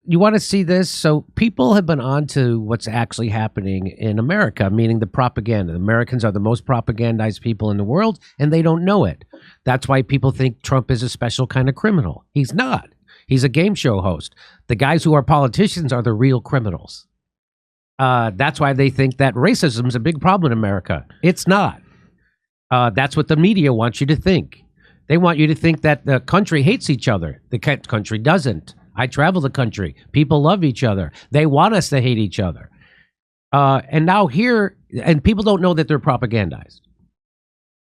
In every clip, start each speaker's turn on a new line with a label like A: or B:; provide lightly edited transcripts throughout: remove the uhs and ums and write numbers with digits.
A: you want to see this? So people have been on to what's actually happening in America, meaning the propaganda. Americans are the most propagandized people in the world, and they don't know it. That's why people think Trump is a special kind of criminal. He's not. He's a game show host. The guys who are politicians are the real criminals. That's why they think that racism is a big problem in America. It's not. That's what the media wants you to think. They want you to think that the country hates each other. The country doesn't. I travel the country. People love each other. They want us to hate each other. And now here, and people don't know that they're propagandized.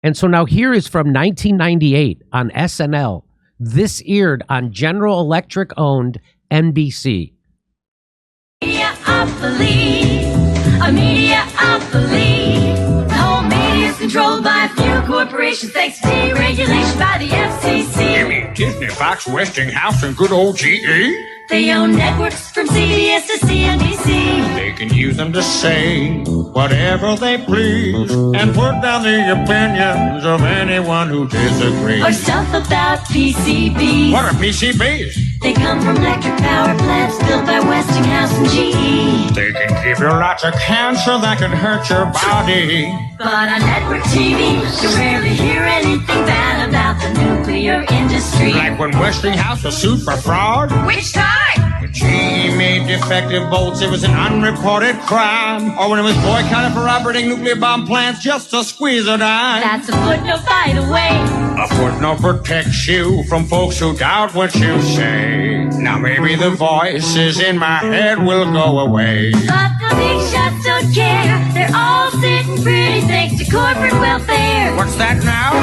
A: And so now here is from 1998 on SNL. This aired on General Electric owned NBC.
B: A media-opoly. The whole media is controlled by a few corporations thanks to deregulation by the FCC.
C: You mean Disney, Fox, Westinghouse, and good old GE?
B: They own networks from CBS to CNBC.
C: They can use them to say whatever they please and put down the opinions of anyone who disagrees.
B: Or stuff about PCBs.
C: What are PCBs?
B: They come from electric power plants built by Westinghouse and GE.
C: They can give you lots of cancer that can hurt your body.
B: But on network TV, you rarely hear anything bad about the nuclear industry.
C: Like when Westinghouse was sued for fraud.
B: Which time?
C: When GE made defective bolts, it was an unreported crime. Or when it was boycotted for operating nuclear bomb plants just to squeeze a dime.
B: That's a footnote, by the way.
C: A footnote protects you from folks who doubt what you say. Now maybe the voices in my head will go away.
B: But the big shots don't care. They're all sitting pretty thanks to corporate welfare.
C: What's that now?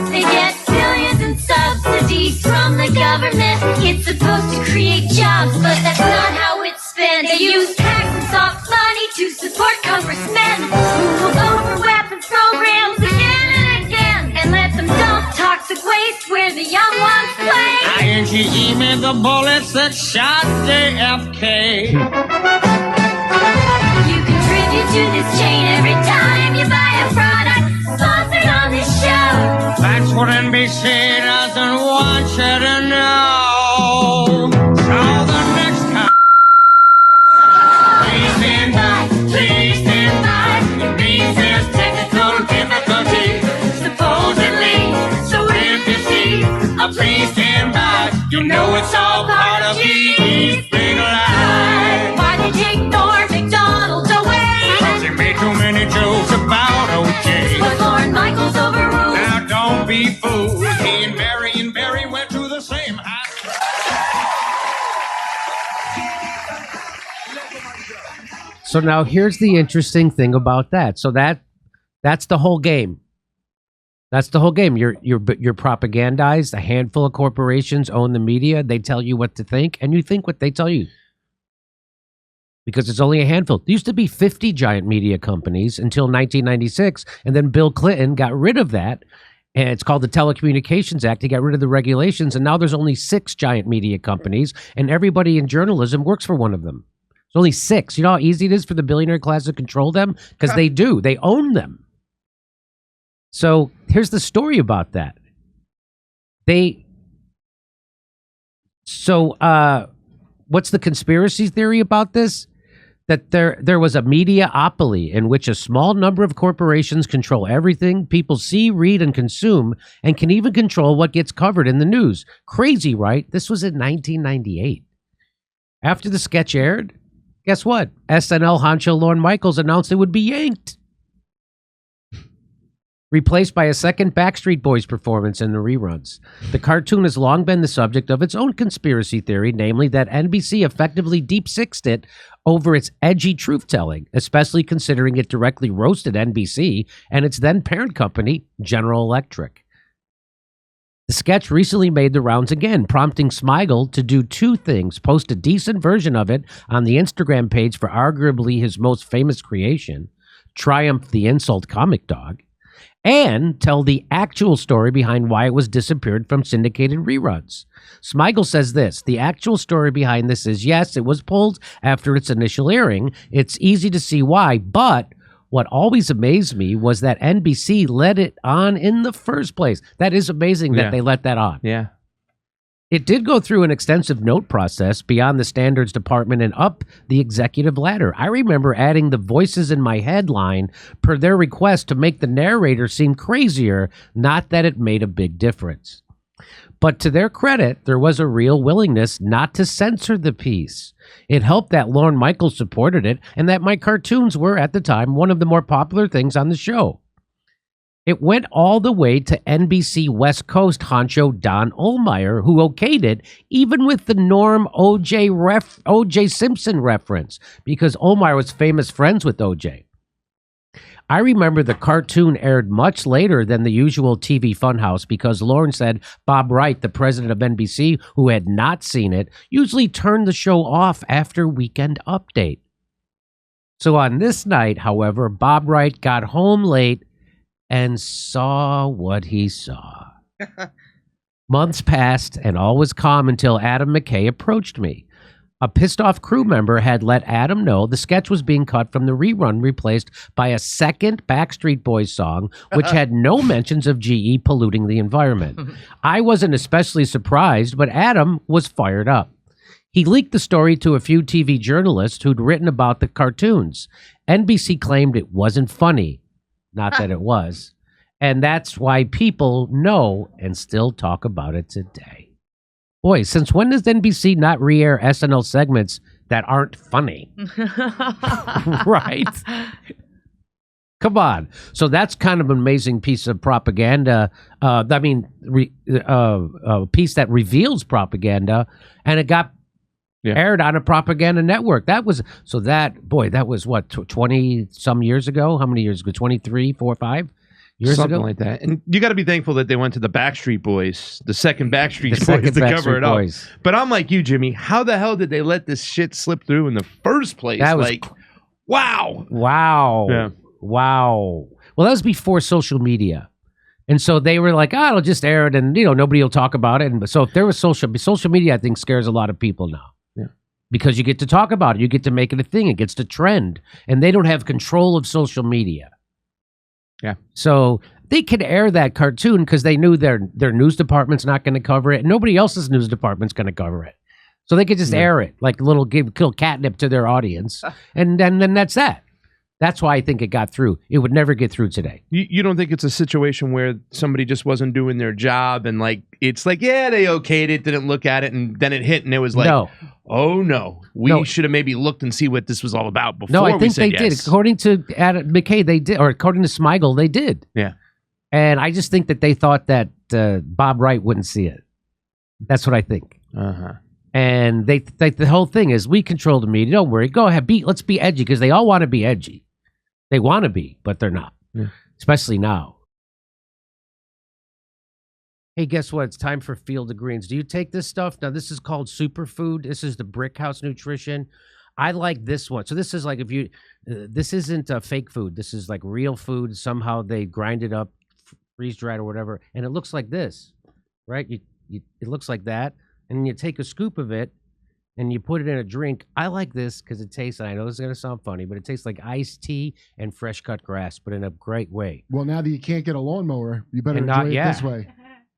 B: They get billions in subsidies from the government. It's supposed to create jobs, but that's not how it's spent. They use tax and soft money to support congressmen who will vote for weapons programs again and again and let them dump toxic waste where the young ones play.
C: INGE made the bullets that shot JFK.
B: You contribute to this chain every time you buy a product sponsored on this show.
C: That's what NBC doesn't want you to know. So the next time, please stand by, please stand by. It means there's technical difficulty, supposedly. So if you see a please stand by, you know it's all part of these big lies.
B: Why did you ignore McDonald's away?
C: Cause he made too many jokes about OJ.
B: Was Lorne Michaels overruled?
C: Now don't be fooled. He and Barry went to the same high school.
A: So now here's the interesting thing about that. So that's the whole game. That's the whole game. You're propagandized. A handful of corporations own the media. They tell you what to think, and you think what they tell you. Because it's only a handful. There used to be 50 giant media companies until 1996, and then Bill Clinton got rid of that, and it's called the Telecommunications Act. He got rid of the regulations, and now there's only 6 giant media companies, and everybody in journalism works for one of them. There's only 6. You know how easy it is for the billionaire class to control them? Because they do. They own them. So here's the story about that. What's the conspiracy theory about this? That there was a media-opoly in which a small number of corporations control everything people see, read, and consume, and can even control what gets covered in the news. Crazy, right? This was in 1998. After the sketch aired, guess what? SNL honcho Lorne Michaels announced it would be yanked. Replaced by a second Backstreet Boys performance in the reruns. The cartoon has long been the subject of its own conspiracy theory, namely that NBC effectively deep-sixed it over its edgy truth-telling, especially considering it directly roasted NBC and its then parent company, General Electric. The sketch recently made the rounds again, prompting Smigel to do 2 things: post a decent version of it on the Instagram page for arguably his most famous creation, Triumph the Insult Comic Dog, and tell the actual story behind why it was disappeared from syndicated reruns. Smigel says this: the actual story behind this is, yes, it was pulled after its initial airing. It's easy to see why, but what always amazed me was that NBC let it on in the first place. That is amazing that they let that on.
D: Yeah.
A: It did go through an extensive note process beyond the standards department and up the executive ladder. I remember adding the voices in my headline per their request to make the narrator seem crazier, not that it made a big difference. But to their credit, there was a real willingness not to censor the piece. It helped that Lorne Michaels supported it and that my cartoons were, at the time, one of the more popular things on the show. It went all the way to NBC West Coast honcho Don Ohlmeyer, who okayed it, even with the Norm O.J. Simpson reference, because Ohlmeyer was famous friends with O.J. I remember the cartoon aired much later than the usual TV Funhouse because Lorne said Bob Wright, the president of NBC, who had not seen it, usually turned the show off after Weekend Update. So on this night, however, Bob Wright got home late and saw what he saw. Months passed, and all was calm until Adam McKay approached me. A pissed-off crew member had let Adam know the sketch was being cut from the rerun, replaced by a second Backstreet Boys song, which had no mentions of GE polluting the environment. I wasn't especially surprised, but Adam was fired up. He leaked the story to a few TV journalists who'd written about the cartoons. NBC claimed it wasn't funny. Not that it was. And that's why people know and still talk about it today. Boy, since when does NBC not re-air SNL segments that aren't funny? Right? Come on. So that's kind of an amazing piece of propaganda. A piece that reveals propaganda, and it got aired on a propaganda network. That was what, 20 some years ago? How many years ago? 23, 4, 5 years
D: Something
A: ago?
D: like that. And you got to be thankful that they went to the Backstreet Boys, the second Backstreet Boys to cover it up. But I'm like you, Jimmy. How the hell did they let this shit slip through in the first place?
A: That was
D: wow.
A: Yeah. Wow. Well, that was before social media. And so they were like, it'll just air it and, nobody will talk about it. And so if there was social media, I think scares a lot of people now. Because you get to talk about it. You get to make it a thing. It gets to trend. And they don't have control of social media.
D: Yeah.
A: So they could air that cartoon because they knew their news department's not going to cover it. And nobody else's news department's going to cover it. So they could just air it like a little kill catnip to their audience. And then that's that. That's why I think it got through. It would never get through today.
D: You don't think it's a situation where somebody just wasn't doing their job and it's like, yeah, they okayed it, didn't look at it, and then it hit and it was like, oh no, we should have maybe looked and see what this was all about before.
A: No, I think they
D: yes.
A: did. According to Adam McKay, they did, or according to Smigel, they did.
D: Yeah.
A: And I just think that they thought that Bob Wright wouldn't see it. That's what I think.
D: Uh-huh.
A: And the whole thing is, we control the media. Don't worry. Go ahead. Let's be edgy, because they all want to be edgy. They want to be, but they're not, especially now. Hey, guess what? It's time for Field of Greens. Do you take this stuff? Now, this is called Superfood. This is the Brick House Nutrition. I like this one. So this is like this isn't fake food. This is like real food. Somehow they grind it up, freeze dried or whatever, and it looks like this, right? It looks like that, and you take a scoop of it, and you put it in a drink. I like this because it tastes, I know this is going to sound funny, but it tastes like iced tea and fresh cut grass, but in a great way.
E: Well, now that you can't get a lawnmower, you better enjoy it this way.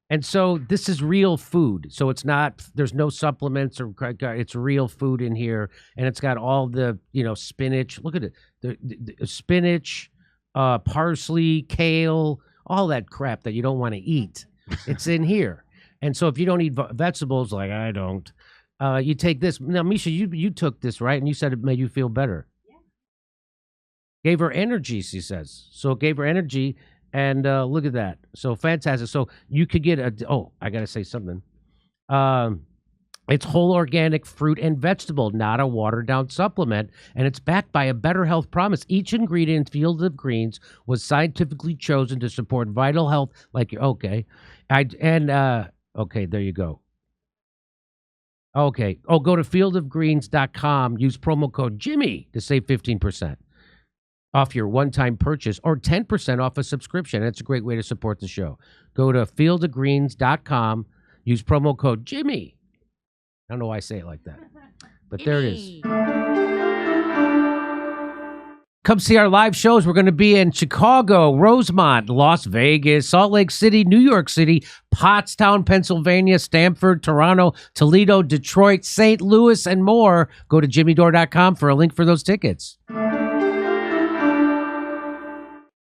A: And so this is real food. So it's not, there's no supplements or it's real food in here. And it's got all the, spinach. Look at it. The spinach, parsley, kale, all that crap that you don't want to eat. It's in here. And so if you don't eat vegetables, like I don't, you take this. Now, Misha, you took this, right? And you said it made you feel better. Yeah. Gave her energy, she says. So it gave her energy, and look at that. So fantastic. So you could get I got to say something. It's whole organic fruit and vegetable, not a watered-down supplement, and it's backed by a better health promise. Each ingredient in Field of Greens was scientifically chosen to support vital health. Okay, there you go. Okay. Go to fieldofgreens.com. Use promo code Jimmy to save 15% off your one-time purchase or 10% off a subscription. That's a great way to support the show. Go to fieldofgreens.com. Use promo code Jimmy. I don't know why I say it like that, but there it is. Come see our live shows. We're going to be in Chicago, Rosemont, Las Vegas, Salt Lake City, New York City, Pottstown, Pennsylvania, Stamford, Toronto, Toledo, Detroit, St. Louis, and more. Go to jimmydore.com for a link for those tickets.